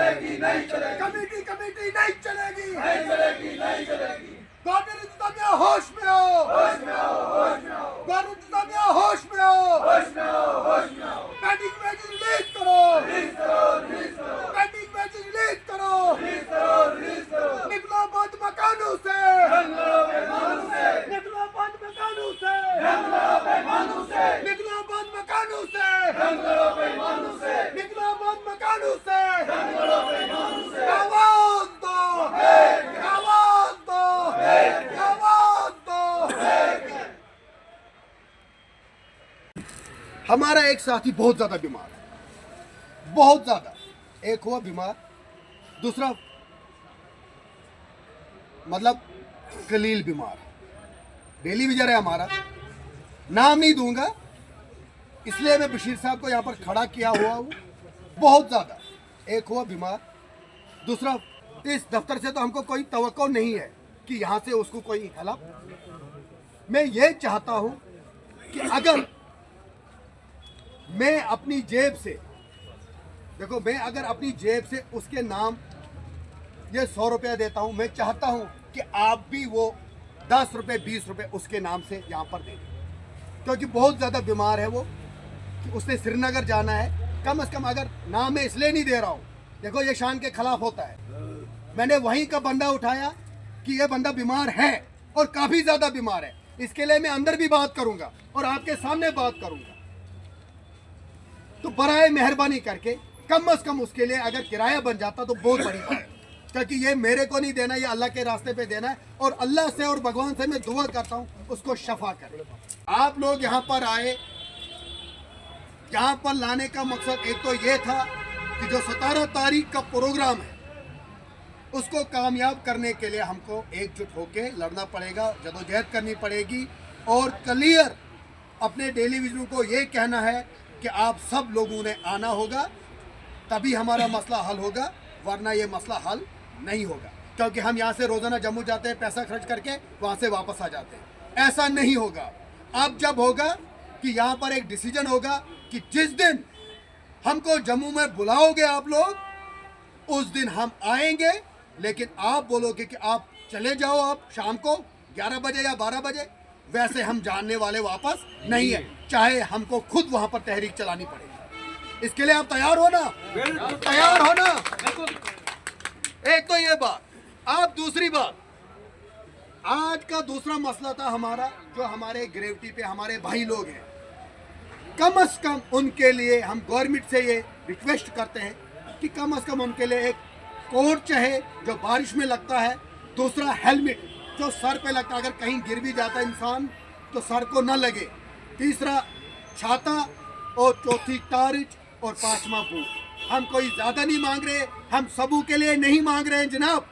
चलेगी नहीं चलेगी, कमेटी कमेटी नहीं चलेगी, नहीं चलेगी नहीं चलेगी। गवर्नर इंतजामिया होश में आओ, होश में आओ, होश में आओ, गवर्नर इंतजामिया होश में आओ, होश में आओ, होश में आओ। पेंडिंग वेजेस रिलीज करो, रिलीज करो, रिलीज करो, पेंडिंग वेजेस रिलीज करो, रिलीज करो, रिलीज करो। निकलो बंद मकानों से, जंगलों बेईमानों से, निकलो बंद मकानों से, जंगलों बेईमानों से, निकलो बंद मकानों से, जंगलों बेईमानों से, निकलो बंद मकानों से, जंगलों बेईमानों से। आवाज दो, आवाज दो, आवाज दो। हमारा एक साथी बहुत ज्यादा बीमार है, बहुत ज्यादा। एक हुआ बीमार, दूसरा मतलब कलील बीमार है। डेली विजर है हमारा, नाम नहीं दूंगा इसलिए मैं बशीर साहब को यहाँ पर खड़ा किया हुआ हूँ। बहुत ज्यादा, एक हुआ बीमार, दूसरा इस दफ्तर से तो हमको कोई तवक्को नहीं है कि यहाँ से उसको कोई हेल्प। मैं ये चाहता हूँ कि अगर मैं अपनी जेब से, देखो मैं अगर अपनी जेब से उसके नाम ये 100 रुपया देता हूँ, मैं चाहता हूँ कि आप भी वो 10 रुपये 20 रुपये उसके नाम से यहाँ पर दे दें, क्योंकि बहुत ज़्यादा बीमार है वो, कि उसने श्रीनगर जाना है। कम से कम अगर नाम मैं इसलिए नहीं दे रहा हूँ, देखो ये शान के खिलाफ होता है। मैंने वहीं का बंदा उठाया कि ये बंदा बीमार है और काफ़ी ज़्यादा बीमार है, इसके लिए मैं अंदर भी बात करूँगा और आपके सामने बात करूँगा। तो बराए मेहरबानी करके कम से कम उसके लिए अगर किराया बन जाता तो बहुत बड़ी बात है, क्योंकि ये मेरे को नहीं देना, ये अल्लाह के रास्ते पे देना है। और अल्लाह से और भगवान से मैं दुआ करता हूँ उसको शफा करे। आप लोग यहाँ पर आए, यहाँ पर लाने का मकसद एक तो ये था कि जो 17 तारीख का प्रोग्राम है उसको कामयाब करने के लिए हमको एकजुट होकर लड़ना पड़ेगा, जदोजहद करनी पड़ेगी और क्लियर अपने टेलीविजन को ये कहना है कि आप सब लोगों ने आना होगा, तभी हमारा मसला हल होगा, वरना ये मसला हल नहीं होगा। क्योंकि हम यहाँ से रोज़ाना जम्मू जाते हैं, पैसा खर्च करके वहाँ से वापस आ जाते हैं। ऐसा नहीं होगा। अब जब होगा कि यहाँ पर एक डिसीजन होगा कि जिस दिन हमको जम्मू में बुलाओगे आप लोग, उस दिन हम आएंगे। लेकिन आप बोलोगे कि आप चले जाओ, आप शाम को 11 बजे या 12 बजे, वैसे हम जानने वाले वापस नहीं है, चाहे हमको खुद वहाँ पर तहरीक चलानी पड़ेगी। इसके लिए आप तैयार हो ना? तैयार हो ना? एक तो ये बात। आप दूसरी बात, आज का दूसरा मसला था हमारा, जो हमारे ग्रेविटी पे हमारे भाई लोग हैं, कम से कम उनके लिए हम गवर्नमेंट से ये रिक्वेस्ट करते हैं कि कम से कम उनके लिए एक कोट चाहे जो बारिश में लगता है, दूसरा हेलमेट जो सर पे लगता है, अगर कहीं गिर भी जाता है इंसान तो सर को न लगे, तीसरा छाता और चौथी टार्च और पांचवा बूट। हम कोई ज़्यादा नहीं मांग रहे, हम सबू के लिए नहीं मांग रहे हैं जनाब,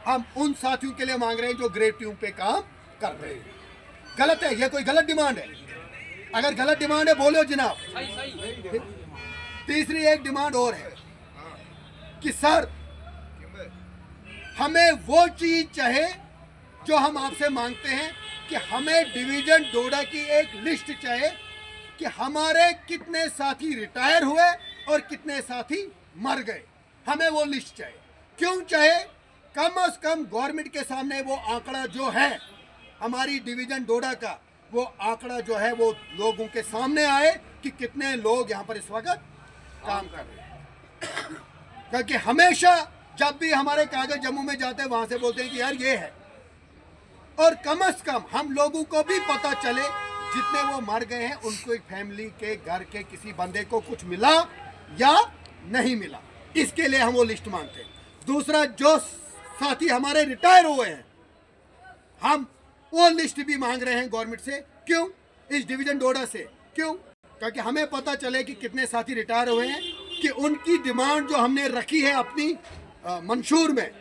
हम उन साथियों के लिए मांग रहे हैं जो ग्रेव ट्यूब पे काम कर रहे हैं। गलत है, ये कोई गलत डिमांड है? अगर गलत डिमांड है बोलो जनाब। तीसरी एक डिमांड और है कि सर हमें वो चीज चाहे जो हम आपसे मांगते हैं कि हमें डिवीजन डोडा की एक लिस्ट चाहे कि हमारे कितने साथी रिटायर हुए और कितने साथी मर गए। हमें वो लिस्ट चाहिए। क्यों चाहे? कम से कम गवर्नमेंट के सामने वो आंकड़ा जो है हमारी डिवीजन डोडा का, वो आंकड़ा जो है वो लोगों के सामने आए कि कितने लोग यहाँ पर इस वक्त काम कर रहे हैं। क्योंकि हमेशा जब भी हमारे कागज जम्मू में जाते हैं वहां से बोलते हैं कि यार ये है, और कम से कम हम लोगों को भी पता चले जितने वो मर गए हैं उनको एक फैमिली के घर के किसी बंदे को कुछ मिला या नहीं मिला, इसके लिए हम वो लिस्ट मांगते हैं। दूसरा, जो साथी हमारे रिटायर हुए हैं हम वो लिस्ट भी मांग रहे हैं गवर्नमेंट से। क्यों? इस डिवीजन डोडा से। क्यों? क्योंकि हमें पता चले कि कितने साथी रिटायर हुए हैं, कि उनकी डिमांड जो हमने रखी है अपनी मंशूर में,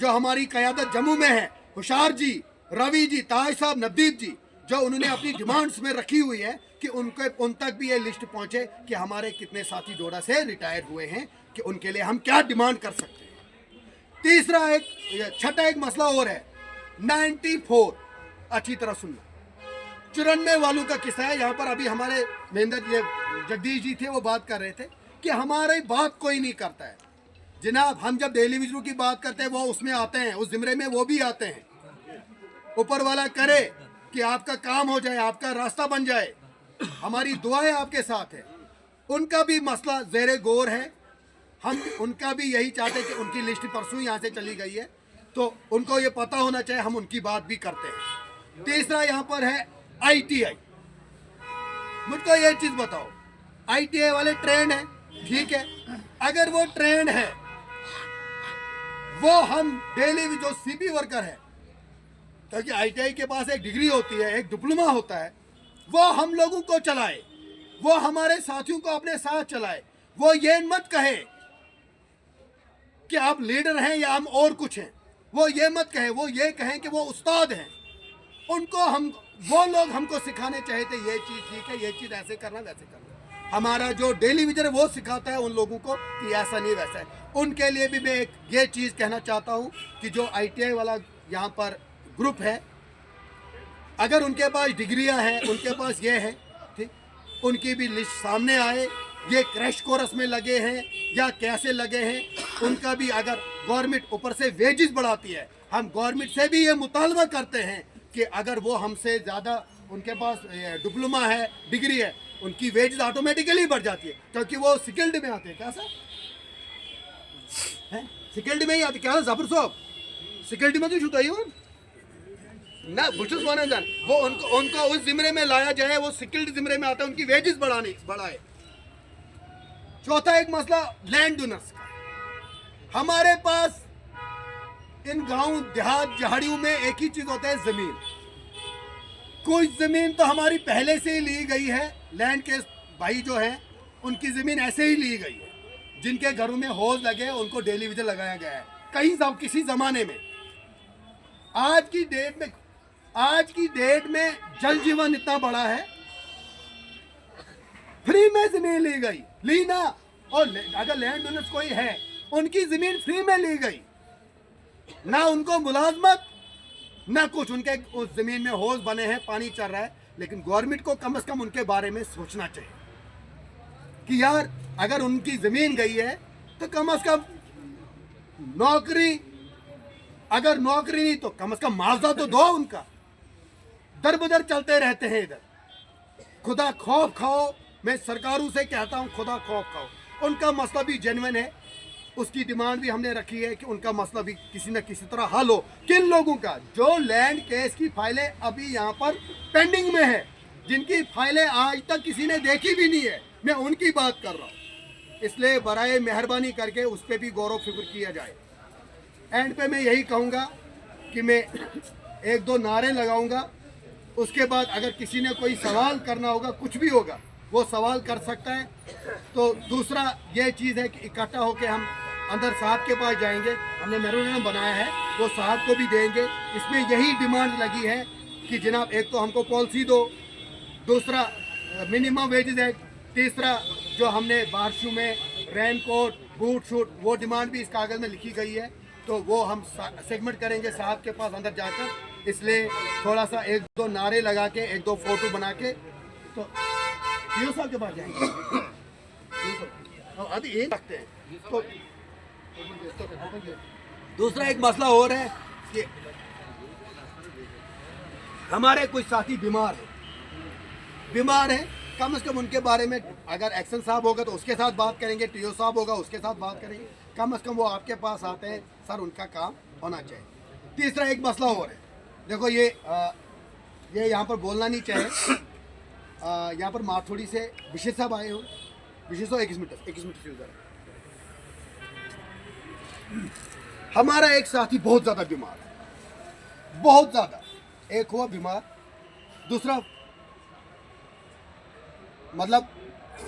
जो हमारी क़यादत जम्मू में है, हुशार जी, रवि जी, ताज साहब, नवदीप जी, जो उन्होंने अपनी डिमांड्स में रखी हुई है कि उनके उन तक भी ये लिस्ट पहुंचे कि हमारे कितने साथी डोडा से रिटायर हुए हैं, कि उनके लिए हम क्या डिमांड कर सकते हैं। तीसरा छठा एक मसला और है, 94, अच्छी तरह सुनना, 94 वालों का किस्सा है। यहाँ पर अभी हमारे महेंद्र जगदीश जी थे, वो बात कर रहे थे कि हमारी बात कोई नहीं करता है। जनाब हम जब डेली विजरों की बात करते हैं वो उसमें आते हैं, उस जिम्रे में वो भी आते हैं। ऊपर वाला करे कि आपका काम हो जाए, आपका रास्ता बन जाए, हमारी दुआएं आपके साथ है। उनका भी मसला ज़ेरे गौर है, हम उनका भी यही चाहते हैं कि उनकी लिस्ट परसों यहाँ से चली गई है, तो उनको ये पता होना चाहिए, हम उनकी बात भी करते हैं। तीसरा यहाँ पर है ITI। मुझको ये चीज़ बताओ, ITI वाले ट्रेंड है, ठीक है, अगर वो ट्रेंड है, वो हम डेली जो CP वर्कर है, क्योंकि ITI के पास एक डिग्री होती है, एक डिप्लोमा होता है, वो हम लोगों को चलाए, वो हमारे साथियों को अपने साथ चलाए। वो ये मत कहे कि आप लीडर हैं या हम और कुछ हैं, वो ये मत कहे, वो ये कहें कि वो उस्ताद हैं। उनको हम, वो लोग हमको सिखाने चाहिए थे ये चीज़ ठीक है, ये चीज़ ऐसे करना वैसे करना। हमारा जो डेली विजर है वो सिखाता है उन लोगों को कि ऐसा नहीं वैसा है। उनके लिए भी मैं एक ये चीज़ कहना चाहता हूँ कि जो ITI वाला यहाँ पर ग्रुप है, अगर उनके पास डिग्रियाँ हैं, उनके पास ये है, ठीक, उनकी भी लिस्ट सामने आए, ये क्रैश कोर्स में लगे हैं या कैसे लगे हैं, उनका भी अगर गवर्नमेंट ऊपर से वेजेस बढ़ाती है, हम गवर्नमेंट से भी ये मुतालबा करते हैं कि अगर वो हमसे ज़्यादा, उनके पास डिप्लोमा है, डिग्री है, उनकी वेजेस ऑटोमेटिकली बढ़ जाती है, क्योंकि वो स्किल्ड में आते हैं। क्या सर है, स्किल्ड में ही आते क्या जबर साहब, स्किल्ड में तो छुटाई हो ना, बुशस माना जान, वो उनको उस जिम्रे में लाया जाए, वो स्किल्ड जिम्रे में आता है, उनकी वेजेस बढ़ाए। चौथा एक मसला लैंड ओनर्स का। हमारे पास इन गांव देहात जहाड़ियों में एक ही चीज होता है, जमीन। कुछ जमीन तो हमारी पहले से ही ली गई है, लैंड के भाई जो हैं उनकी जमीन ऐसे ही ली गई है, जिनके घरों में होज लगे उनको डेली विजर लगाया गया है कहीं किसी जमाने में। आज की डेट में जल जीवन इतना बड़ा है, फ्री में जमीन ली गई, ली ना, और अगर लैंड ओनर्स कोई है उनकी जमीन फ्री में ली गई, ना उनको मुलाजमत ना कुछ, उनके उस जमीन में होज बने हैं, पानी चल रहा है। लेकिन गवर्नमेंट को कम से कम उनके बारे में सोचना चाहिए कि यार अगर उनकी जमीन गई है तो कम से कम नौकरी, अगर नौकरी नहीं तो कम से कम मुआवजा तो दो उनका। दर बदर चलते रहते हैं इधर, खुदा खौफ खाओ। मैं सरकारों से कहता हूं खुदा खौफ खाओ। उनका मसला भी जेन्युइन है, उसकी डिमांड भी हमने रखी है कि उनका मसला भी किसी न किसी तरह हल हो। किन लोगों का, जो लैंड केस की फाइलें अभी यहाँ पर पेंडिंग में है, जिनकी फाइलें आज तक किसी ने देखी भी नहीं है, मैं उनकी बात कर रहा हूँ। इसलिए बराए मेहरबानी करके उस पर भी गौर फिक्र किया जाए। एंड पे मैं यही कहूँगा कि मैं एक दो नारे लगाऊंगा, उसके बाद अगर किसी ने कोई सवाल करना होगा, कुछ भी होगा, वो सवाल कर सकता है। तो दूसरा ये चीज़ है कि इकट्ठा होकर हम अंदर साहब के पास जाएंगे, हमने मेमोरेंडम बनाया है, वो साहब को भी देंगे। इसमें यही डिमांड लगी है कि जनाब एक तो हमको पॉलिसी दो, दूसरा मिनिमम वेजेस है, तीसरा जो हमने बारिशों में रेन कोट, बूट शूट, वो डिमांड भी इस कागज़ में लिखी गई है। तो वो हम सेगमेंट करेंगे साहब के पास अंदर जाकर। इसलिए थोड़ा सा एक दो नारे लगा के, एक दो फोटो बना के, तो पीओ साहब के पास जाएंगे, अभी एक रखते हैं। तो दूसरा एक मसला और है कि हमारे कुछ साथी बीमार हैं, कम से कम उनके बारे में अगर एक्शन साहब होगा तो उसके साथ बात करेंगे, टीओ साहब होगा उसके साथ बात करेंगे, कम से कम वो आपके पास आते हैं, सर उनका काम होना चाहिए। तीसरा एक मसला और है, देखो ये यहाँ पर बोलना नहीं चाहिए, यहाँ पर माथोड़ी से विशेष साहब आए हो, विशेष हो 21 मिनट। हमारा एक साथी बहुत ज़्यादा बीमार है, बहुत ज़्यादा, एक हुआ बीमार, दूसरा मतलब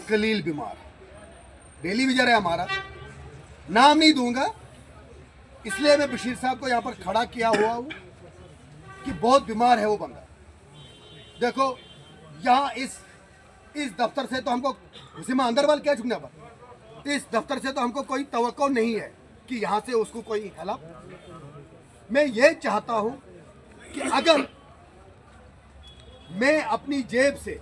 कलील बीमार, डेली विजर है हमारा, नाम नहीं दूंगा इसलिए मैं बशीर साहब को यहाँ पर खड़ा किया हुआ हूँ कि बहुत बीमार है वो बंदा। देखो यहाँ इस दफ्तर से तो हमको हुसीमा अंदर वाल क्या चुकने पर, इस दफ्तर से तो हमको कोई तवक्को नहीं है कि यहाँ से उसको कोई हेल्प। मैं ये चाहता हूँ कि अगर मैं अपनी जेब से,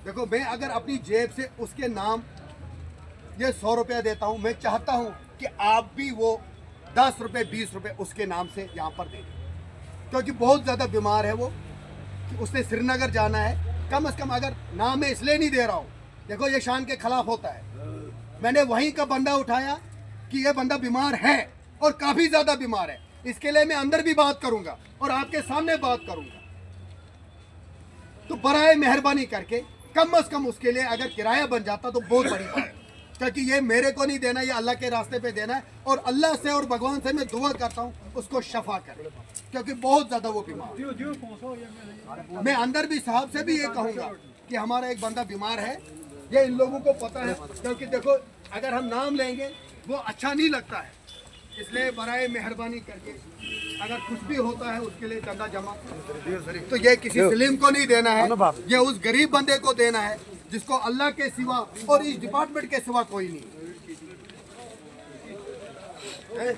देखो मैं अगर अपनी जेब से उसके नाम ये 100 रुपया देता हूँ, मैं चाहता हूँ कि आप भी वो 10 रुपये 20 रुपये उसके नाम से यहाँ पर दें, क्योंकि बहुत ज़्यादा बीमार है वो, कि उसने श्रीनगर जाना है। कम से कम अगर नाम मैं इसलिए नहीं दे रहा हूँ, देखो ये शान के खिलाफ होता है। मैंने वहीं का बंदा उठाया कि ये बंदा बीमार है और काफ़ी ज़्यादा बीमार है, इसके लिए मैं अंदर भी बात करूँगा और आपके सामने बात करूँगा। तो बराए मेहरबानी करके कम से कम उसके लिए अगर किराया बन जाता तो बहुत बड़ी बात है, क्योंकि ये मेरे को नहीं देना, ये अल्लाह के रास्ते पे देना है। और अल्लाह से और भगवान से मैं दुआ करता हूँ उसको शफा करे, क्योंकि बहुत ज़्यादा वो बीमार है। मैं अंदर भी साहब से भी ये कहूँगा कि हमारा एक बंदा बीमार है, ये इन लोगों को पता है, क्योंकि देखो अगर हम नाम लेंगे वो अच्छा नहीं लगता है। इसलिए बराए मेहरबानी करके अगर कुछ भी होता है उसके लिए चंदा जमा, तो ये किसी सलीम को नहीं देना है, ये उस गरीब बंदे को देना है जिसको अल्लाह के सिवा और इस डिपार्टमेंट के सिवा कोई नहीं है।